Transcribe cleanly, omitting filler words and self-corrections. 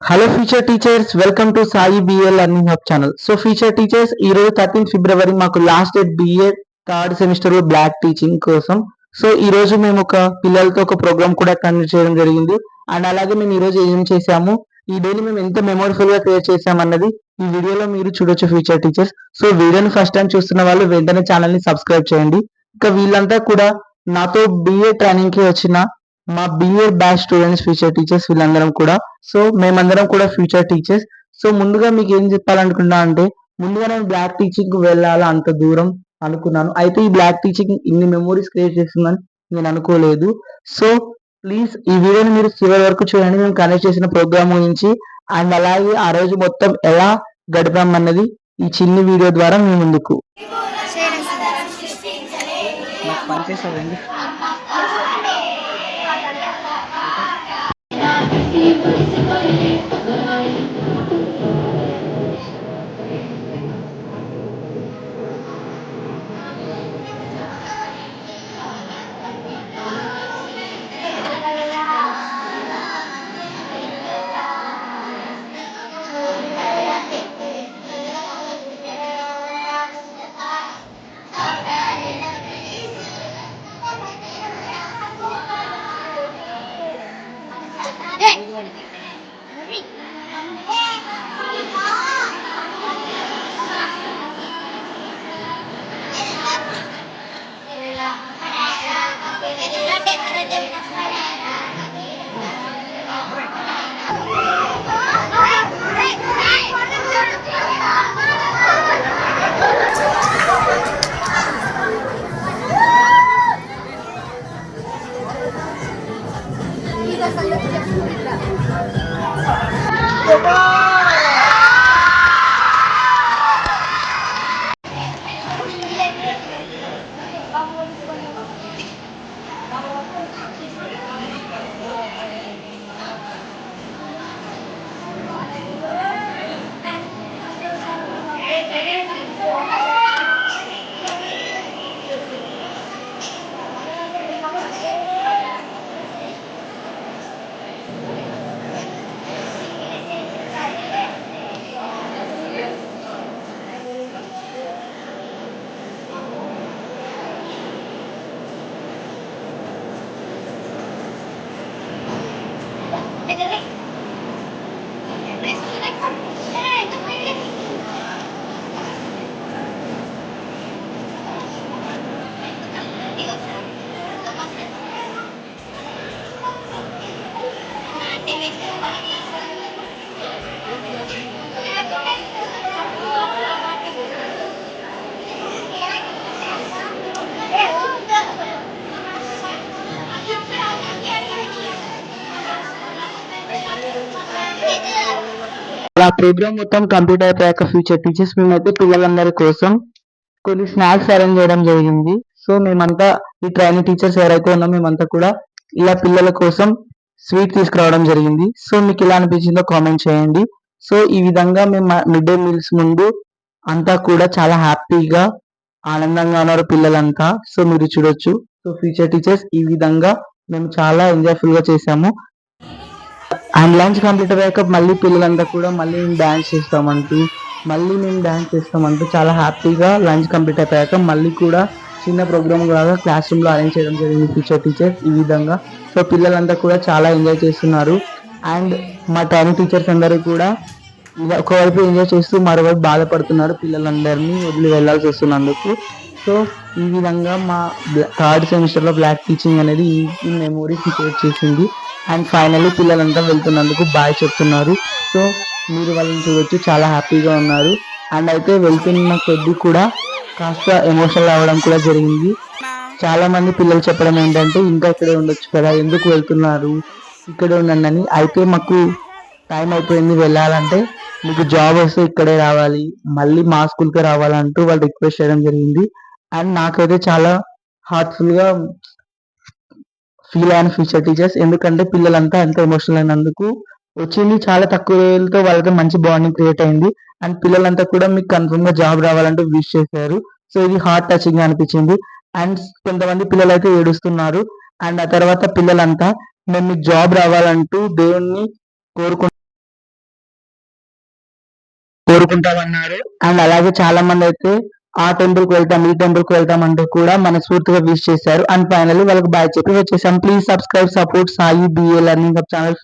Hello future teachers, welcome to Sai BA learning hub channel. So future teachers, ఈ రోజు 13 ఫిబ్రవరి మాకు last date BA third semester block teaching కోసం. So ఈ రోజు మేము ఒక పిల్లలతో ఒక ప్రోగ్రామ్ కూడా కండక్ట్ చేయడం జరిగింది. అండ్ అలాగే మేము ఈ రోజు ఏం చేసాము, ఈ డేని మేము ఎంత మెమొరబుల్ గా క్రియేట్ చేసాం అన్నది ఈ వీడియోలో మీరు చూడొచ్చు ఫ్యూచర్ టీచర్స్. సో వీడియోని ఫస్ట్ టైం చూస్తున్న వాళ్ళు వెంటనే ఛానల్ ని సబ్స్క్రైబ్ చేయండి. ఇంకా వీళ్ళంతా కూడా నాతో బిఏ ట్రైనింగ్ కి వచ్చిన మా BA batch students, future teachers వీళ్ళందరం కూడా. సో మేమందరం కూడా ఫ్యూచర్ టీచర్స్. సో ముందుగా మీకు ఏం చెప్పాలనుకున్నా అంటే, ముందుగా నేను బ్లాక్ టీచింగ్ కు వెళ్ళాలా అంత దూరం అనుకున్నాను. అయితే ఈ బ్లాక్ టీచింగ్ ఇన్ని మెమోరీస్ క్రియేట్ చేస్తుందని నేను అనుకోలేదు. సో ప్లీజ్ ఈ వీడియోని మీరు చివరి వరకు చూడండి, మేము కండక్ట్ చేసిన ప్రోగ్రామ్ గురించి. అండ్ అలాగే ఆ రోజు మొత్తం ఎలా గడిపాం అన్నది ఈ చిన్ని వీడియో ద్వారా మీ ముందుకు పనిచేస్తుందండి. అలా ప్రోగ్రామ్ మొత్తం కంప్లీట్ అయిపోయాక ఫ్యూచర్ టీచర్స్ మేమైతే పిల్లలందరి కోసం కొన్ని స్నాక్స్ అరేంజ్ చేయడం జరిగింది. సో మేమంతా ఈ ట్రైనింగ్ టీచర్స్ ఎవరైతే ఉన్నామో మేమంతా కూడా ఇలా పిల్లల కోసం స్వీట్ తీసుకురావడం జరిగింది. సో మీకు ఎలా అనిపించిందో కామెంట్ చేయండి. సో ఈ విధంగా మేము మిడ్ డే మీల్స్ ముందు అంతా కూడా చాలా హ్యాపీగా ఆనందంగా ఉన్నారు పిల్లలంతా. సో మీరు చూడొచ్చు. సో ఫ్యూచర్ టీచర్స్ ఈ విధంగా మేము చాలా ఎంజాయ్ఫుల్ గా చేసాము. అండ్ లంచ్ కంప్లీట్ అయ్యాక మళ్ళీ పిల్లలంతా కూడా మళ్ళీ మేము డాన్స్ చేస్తామంటూ చాలా హ్యాపీగా లంచ్ కంప్లీట్ అయిపోయాక మళ్ళీ కూడా చిన్న ప్రోగ్రామ్ లాగా క్లాస్ రూమ్ లో అరేంజ్ చేయడం జరిగింది ఫ్యూచర్ టీచర్స్ ఈ విధంగా. సో పిల్లలంతా కూడా చాలా ఎంజాయ్ చేస్తున్నారు. అండ్ మా ట్రైనింగ్ టీచర్స్ అందరూ కూడా ఒకవైపు ఎంజాయ్ చేస్తూ మరోవైపు బాధపడుతున్నారు పిల్లలందరినీ వదిలి వెళ్లాల్సి వస్తున్నందుకు. సో ఈ విధంగా మా థర్డ్ సెమిస్టర్ లో బ్లాక్ టీచింగ్ అనేది ఈ మెమోరీస్ క్రియేట్ చేసింది. అండ్ ఫైనల్లీ పిల్లలంతా వెళ్తున్నందుకు బాయ్ చెప్తున్నారు. సో మీరు వాళ్ళని చూడొచ్చు, చాలా హ్యాపీగా ఉన్నారు. అండ్ అయితే వెళ్తున్న కొద్ది కూడా కాస్త ఎమోషనల్ అవ్వడం కూడా జరిగింది. చాలా మంది పిల్లలు చెప్పడం ఏంటంటే, ఇంకా ఇక్కడే ఉండొచ్చు కదా, ఎందుకు వెళ్తున్నారు, ఇక్కడే ఉండండి. అయితే మాకు టైం అయిపోయింది వెళ్ళాలంటే, మీకు జాబ్ వస్తే ఇక్కడే రావాలి, మళ్ళీ మా స్కూల్కే రావాలంటూ వాళ్ళు రిక్వెస్ట్ చేయడం జరిగింది. అండ్ నాకైతే చాలా హార్ట్ఫుల్ గా ఫీల్ అయిన ఫ్యూచర్ టీచర్స్, ఎందుకంటే పిల్లలంతా ఎంత ఎమోషనల్ అయినందుకు వచ్చింది చాలా తక్కువ రోజులతో వాళ్ళతో మంచి బాండింగ్ క్రియేట్ అయింది. అండ్ పిల్లలంతా కూడా మీకు కన్ఫర్మ్ గా జాబ్ రావాలంటూ విష్ చేశారు. సో ఇది హార్ట్ టచింగ్ గా అనిపించింది. అండ్ కొంతమంది పిల్లలు అయితే ఏడుస్తున్నారు. అండ్ ఆ తర్వాత పిల్లలంతా మేము మీకు జాబ్ రావాలంటూ దేవుణ్ణి కోరుకుంటున్నారు. కోరుకుంటామన్నారు. అండ్ అలాగే చాలా మంది అయితే ఆ టెంపుల్ కి వెళ్తాం ఈ టెంపుల్ కి వెళ్తాం అంటూ కూడా మనస్ఫూర్తిగా విష్ చేశారు. అండ్ ఫైనల్లీ వాళ్ళకి బాయ్ చెప్పి వచ్చేసాం. Please subscribe support Sai BA learning channel.